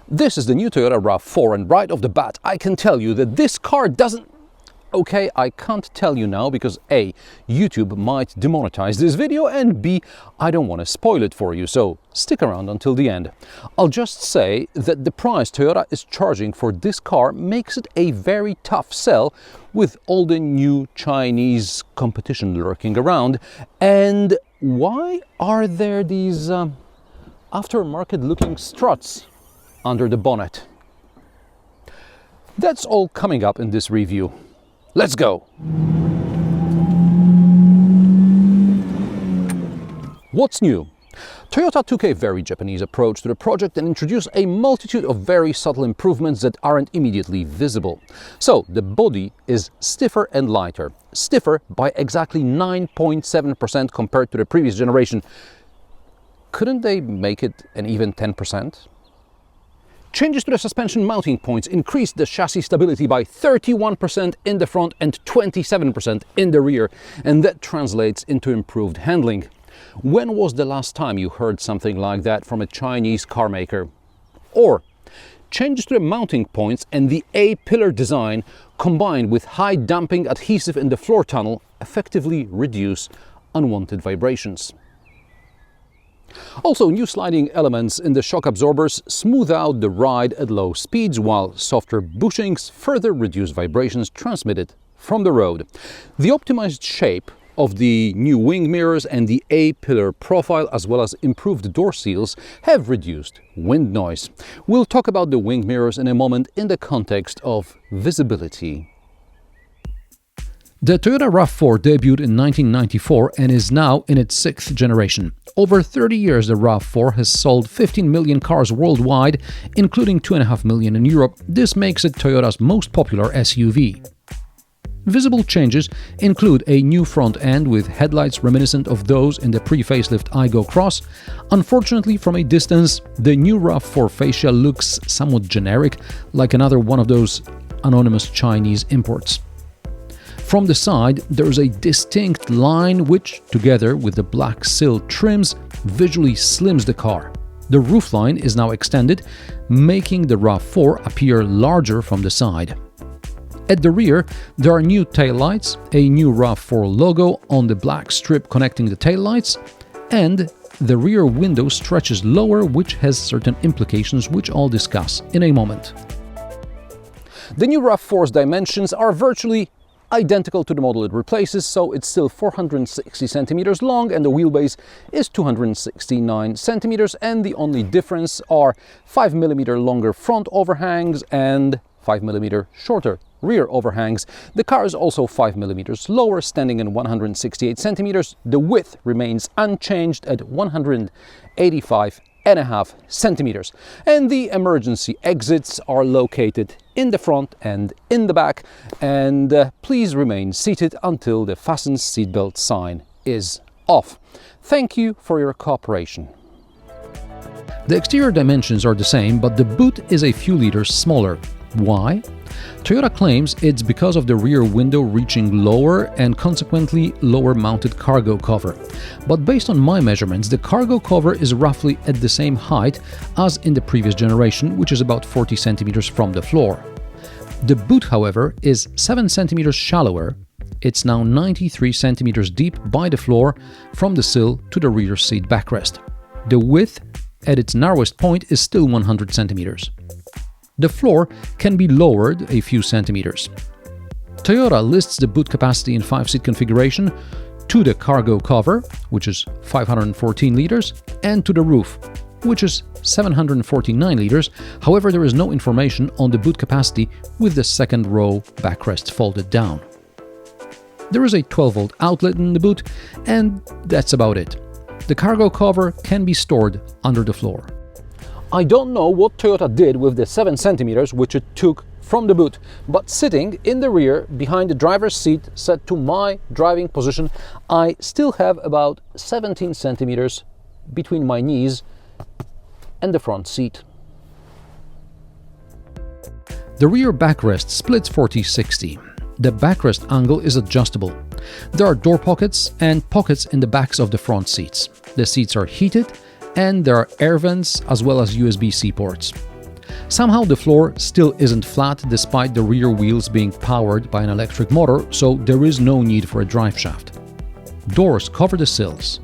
This is the new Toyota RAV4, and right off the bat I can tell you that this car doesn't... Okay, I can't tell you now because A, YouTube might demonetize this video, and B, I don't want to spoil it for you, so stick around until the end. I'll just say that the price Toyota is charging for this car makes it a very tough sell with all the new Chinese competition lurking around. And why are there these aftermarket looking struts under the bonnet? That's all coming up in this review. Let's go! What's new? Toyota took a very Japanese approach to the project and introduced a multitude of very subtle improvements that aren't immediately visible. So, the body is stiffer and lighter. Stiffer by exactly 9.7% compared to the previous generation. Couldn't they make it an even 10%? Changes to the suspension mounting points increased the chassis stability by 31% in the front and 27% in the rear, and that translates into improved handling. When was the last time you heard something like that from a Chinese car maker? Or changes to the mounting points and the A-pillar design combined with high damping adhesive in the floor tunnel effectively reduce unwanted vibrations. Also, new sliding elements in the shock absorbers smooth out the ride at low speeds, while softer bushings further reduce vibrations transmitted from the road. The optimized shape of the new wing mirrors and the A-pillar profile, as well as improved door seals, have reduced wind noise. We'll talk about the wing mirrors in a moment in the context of visibility. The Toyota RAV4 debuted in 1994 and is now in its 6th generation. Over 30 years, the RAV4 has sold 15 million cars worldwide, including 2.5 million in Europe. This makes it Toyota's most popular SUV. Visible changes include a new front end with headlights reminiscent of those in the pre-facelift Aygo Cross. Unfortunately, from a distance, the new RAV4 fascia looks somewhat generic, like another one of those anonymous Chinese imports. From the side, there is a distinct line which, together with the black sill trims, visually slims the car. The roofline is now extended, making the RAV4 appear larger from the side. At the rear, there are new taillights, a new RAV4 logo on the black strip connecting the taillights, and the rear window stretches lower, which has certain implications which I'll discuss in a moment. The new RAV4's dimensions are virtually identical to the model it replaces, so it's still 460 centimeters long and the wheelbase is 269 centimeters, and the only difference are 5mm longer front overhangs and 5mm shorter rear overhangs. The car is also 5mm lower, standing at 168 centimeters. The width remains unchanged at 185.5 centimeters, and the emergency exits are located in the front and in the back, and please remain seated until the fasten seatbelt sign is off. Thank you for your cooperation. The exterior dimensions are the same, but the boot is a few liters smaller. Why? Toyota claims it's because of the rear window reaching lower and consequently lower mounted cargo cover. But based on my measurements, the cargo cover is roughly at the same height as in the previous generation, which is about 40 centimeters from the floor. The boot, however, is 7 centimeters shallower. It's now 93 centimeters deep by the floor from the sill to the rear seat backrest. The width at its narrowest point is still 100 centimeters. The floor can be lowered a few centimeters. Toyota lists the boot capacity in 5-seat configuration to the cargo cover, which is 514 liters, and to the roof, which is 749 liters. However, there is no information on the boot capacity with the second row backrest folded down. There is a 12-volt outlet in the boot, and that's about it. The cargo cover can be stored under the floor. I don't know what Toyota did with the 7 centimeters which it took from the boot, but sitting in the rear behind the driver's seat set to my driving position, I still have about 17 centimeters between my knees and the front seat. The rear backrest splits 40-60. The backrest angle is adjustable. There are door pockets and pockets in the backs of the front seats. The seats are heated and there are air vents as well as USB-C ports. Somehow the floor still isn't flat despite the rear wheels being powered by an electric motor, so there is no need for a drive shaft. Doors cover the sills.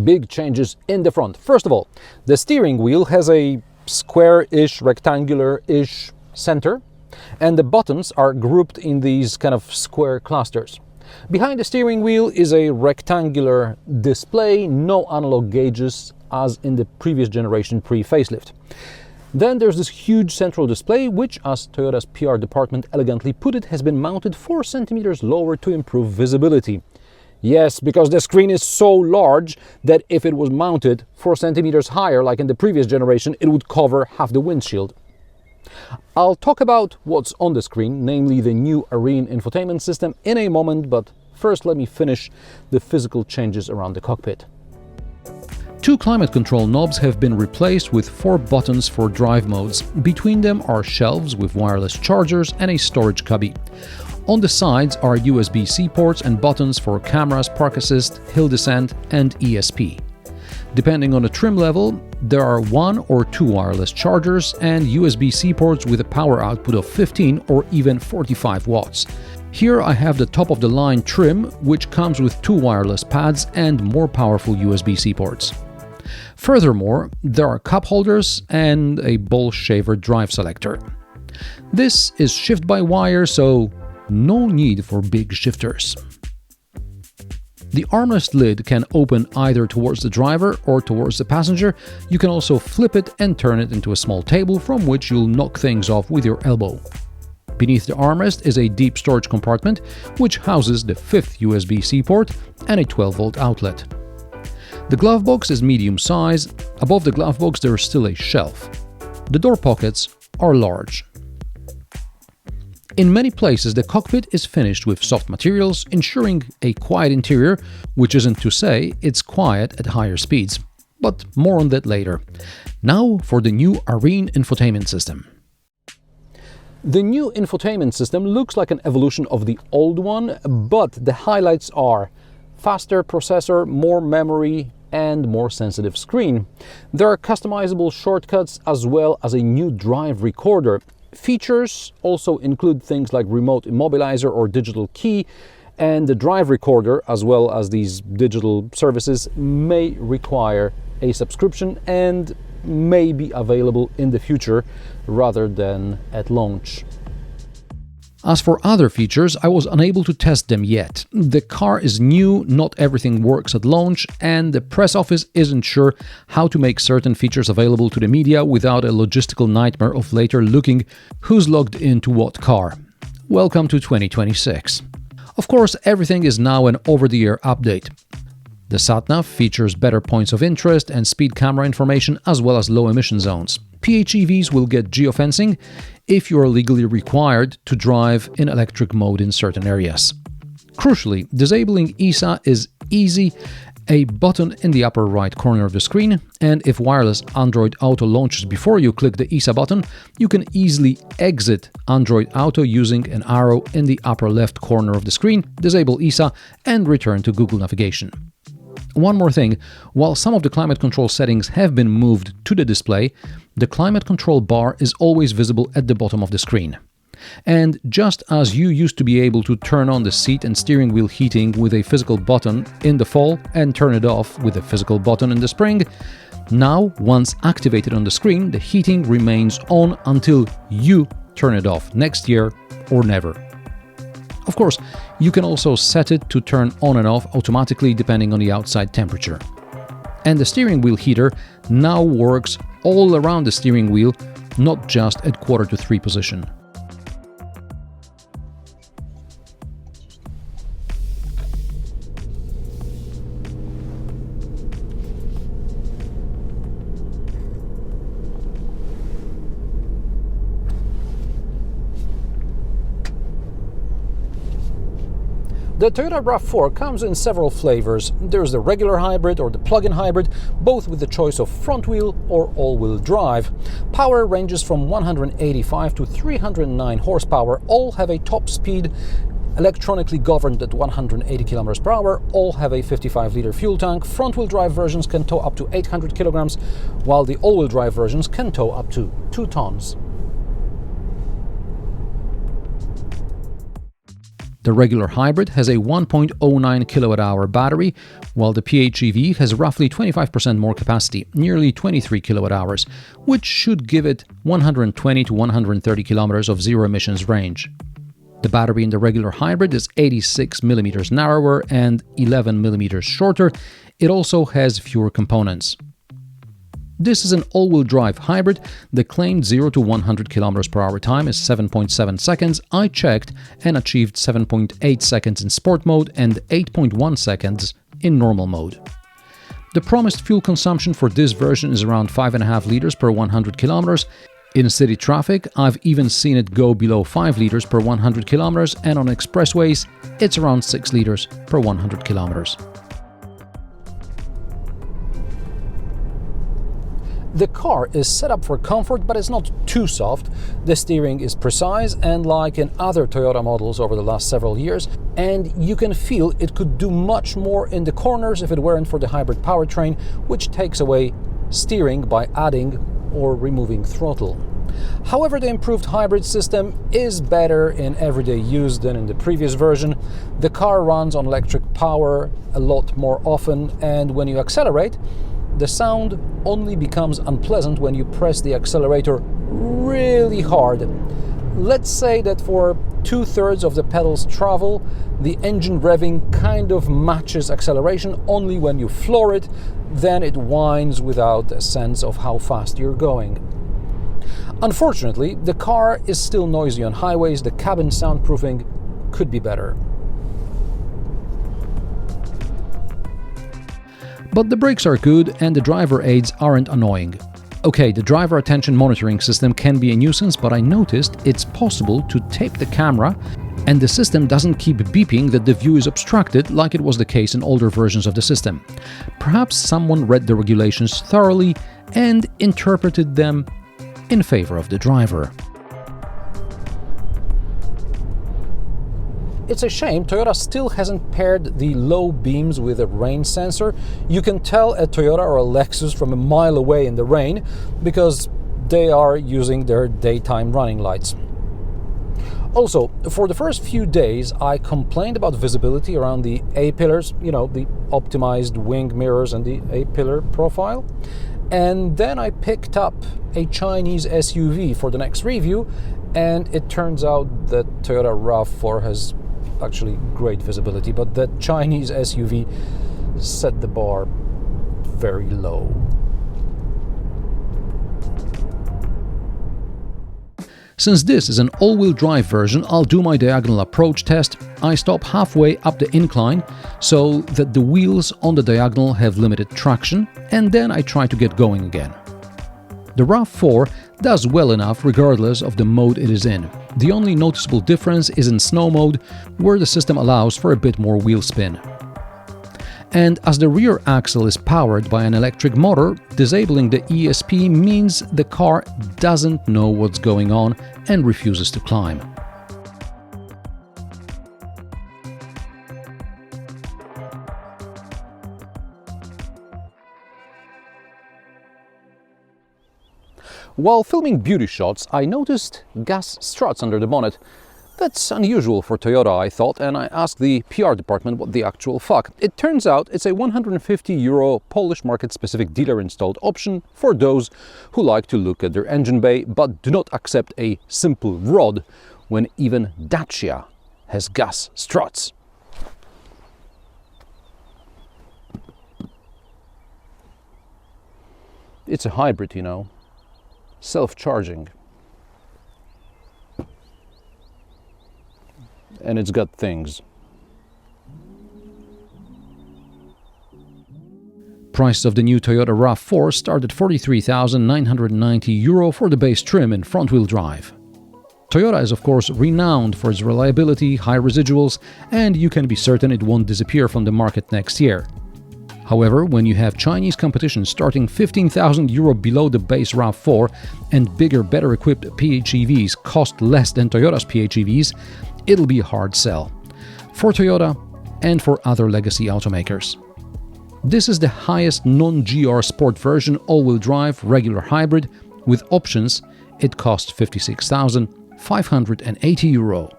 Big changes in the front. First of all, the steering wheel has a square-ish, rectangular-ish center, and the buttons are grouped in these kind of square clusters. Behind the steering wheel is a rectangular display, no analog gauges as in the previous generation pre-facelift. Then there's this huge central display, which, as Toyota's PR department elegantly put it, has been mounted 4 centimeters lower to improve visibility. Yes, because the screen is so large that if it was mounted 4 centimeters higher, like in the previous generation, it would cover half the windshield. I'll talk about what's on the screen, namely the new Arene infotainment system, in a moment, but first let me finish the physical changes around the cockpit. 2 climate control knobs have been replaced with 4 buttons for drive modes. Between them are shelves with wireless chargers and a storage cubby. On the sides are USB-C ports and buttons for cameras, park assist, hill descent and ESP. Depending on the trim level, there are 1 or 2 wireless chargers and USB-C ports with a power output of 15 or even 45 watts. Here I have the top-of-the-line trim, which comes with 2 wireless pads and more powerful USB-C ports. Furthermore, there are cup holders and a bowl shaver drive selector. This is shift-by-wire, so no need for big shifters. The armrest lid can open either towards the driver or towards the passenger. You can also flip it and turn it into a small table from which you'll knock things off with your elbow. Beneath the armrest is a deep storage compartment, which houses the 5th USB-C port and a 12-volt outlet. The glove box is medium size. Above the glove box there is still a shelf. The door pockets are large. In many places the cockpit is finished with soft materials, ensuring a quiet interior, which isn't to say it's quiet at higher speeds. But more on that later. Now for the new Arene infotainment system. The new infotainment system looks like an evolution of the old one, but the highlights are faster processor, more memory and more sensitive screen. There are customizable shortcuts as well as a new drive recorder. Features also include things like remote immobilizer or digital key, and the drive recorder as well as these digital services may require a subscription and may be available in the future rather than at launch. As for other features, I was unable to test them yet. The car is new, not everything works at launch, and the press office isn't sure how to make certain features available to the media without a logistical nightmare of later looking who's logged into what car. Welcome to 2026. Of course, everything is now an over-the-air update. The sat-nav features better points of interest and speed camera information as well as low emission zones. PHEVs will get geofencing if you are legally required to drive in electric mode in certain areas. Crucially, disabling ESA is easy, a button in the upper right corner of the screen, and if wireless Android Auto launches before you click the ESA button, you can easily exit Android Auto using an arrow in the upper left corner of the screen, disable ESA, and return to Google navigation. One more thing, while some of the climate control settings have been moved to the display, the climate control bar is always visible at the bottom of the screen. And just as you used to be able to turn on the seat and steering wheel heating with a physical button in the fall and turn it off with a physical button in the spring, now, once activated on the screen, the heating remains on until you turn it off next year or never. Of course, you can also set it to turn on and off automatically depending on the outside temperature. And the steering wheel heater now works all around the steering wheel, not just at 2/4 position. The Toyota RAV4 comes in several flavors. There's the regular hybrid or the plug-in hybrid, both with the choice of front-wheel or all-wheel drive. Power ranges from 185 to 309 horsepower, all have a top speed electronically governed at 180 km per hour, all have a 55-litre fuel tank. Front-wheel drive versions can tow up to 800 kilograms, while the all-wheel drive versions can tow up to 2 tons. The regular hybrid has a 1.09 kilowatt-hour battery, while the PHEV has roughly 25% more capacity, nearly 23 kilowatt-hours, which should give it 120 to 130 kilometers of zero-emissions range. The battery in the regular hybrid is 86 millimeters narrower and 11 millimeters shorter. It also has fewer components. This is an all-wheel drive hybrid. The claimed 0 to 100 km per hour time is 7.7 seconds. I checked and achieved 7.8 seconds in sport mode and 8.1 seconds in normal mode. The promised fuel consumption for this version is around 5.5 liters per 100 kilometers. In city traffic, I've even seen it go below 5 liters per 100 kilometers, and on expressways, it's around 6 liters per 100 kilometers. The car is set up for comfort, but it's not too soft. The steering is precise and like in other Toyota models over the last several years, and you can feel it could do much more in the corners if it weren't for the hybrid powertrain, which takes away steering by adding or removing throttle. However, the improved hybrid system is better in everyday use than in the previous version. The car runs on electric power a lot more often, and when you accelerate, the sound only becomes unpleasant when you press the accelerator really hard. Let's say that for 2/3 of the pedal's travel, the engine revving kind of matches acceleration. Only when you floor it, then it whines without a sense of how fast you're going. Unfortunately, the car is still noisy on highways. The cabin soundproofing could be better. But the brakes are good and the driver aids aren't annoying. Okay, the driver attention monitoring system can be a nuisance, but I noticed it's possible to tape the camera and the system doesn't keep beeping that the view is obstructed like it was the case in older versions of the system. Perhaps someone read the regulations thoroughly and interpreted them in favor of the driver. It's a shame Toyota still hasn't paired the low beams with a rain sensor. You can tell a Toyota or a Lexus from a mile away in the rain because they are using their daytime running lights. Also, for the first few days, I complained about visibility around the A-pillars, the optimized wing mirrors and the A-pillar profile. And then I picked up a Chinese SUV for the next review, and it turns out that Toyota RAV4 has actually great visibility, but the Chinese SUV set the bar very low. Since this is an all-wheel drive version, I'll do my diagonal approach test. I stop halfway up the incline so that the wheels on the diagonal have limited traction, and then I try to get going again. The RAV4 does well enough regardless of the mode it is in. The only noticeable difference is in snow mode, where the system allows for a bit more wheel spin. And as the rear axle is powered by an electric motor, disabling the ESP means the car doesn't know what's going on and refuses to climb. While filming beauty shots, I noticed gas struts under the bonnet. That's unusual for Toyota, I thought, and I asked the PR department what the actual fuck. It turns out it's a €150 Polish market-specific dealer-installed option for those who like to look at their engine bay but do not accept a simple rod when even Dacia has gas struts. It's a hybrid, self-charging. And it's got things. Price of the new Toyota RAV4 start at €43,990 for the base trim in front-wheel drive. Toyota is of course renowned for its reliability, high residuals, and you can be certain it won't disappear from the market next year. However, when you have Chinese competition starting €15,000 below the base RAV4 and bigger, better equipped PHEVs cost less than Toyota's PHEVs, it'll be a hard sell. for Toyota and for other legacy automakers. This is the highest non-GR Sport version all-wheel drive regular hybrid with options. It costs €56,580.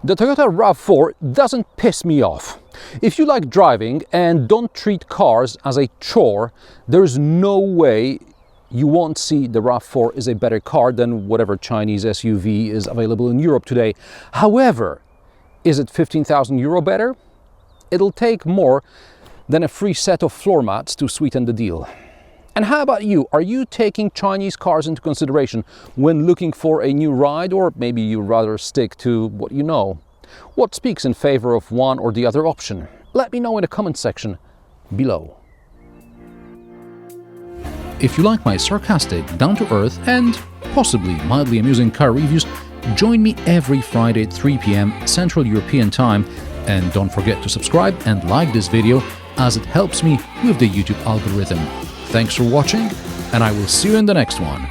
The Toyota RAV4 doesn't piss me off. If you like driving and don't treat cars as a chore, there's no way you won't see the RAV4 is a better car than whatever Chinese SUV is available in Europe today. However, is it €15,000 better? It'll take more than a free set of floor mats to sweeten the deal. And how about you? Are you taking Chinese cars into consideration when looking for a new ride, or maybe you rather stick to what you know? What speaks in favor of one or the other option? Let me know in the comment section below. If you like my sarcastic, down-to-earth and possibly mildly amusing car reviews, join me every Friday at 3 p.m. Central European Time, and don't forget to subscribe and like this video as it helps me with the YouTube algorithm. Thanks for watching, and I will see you in the next one.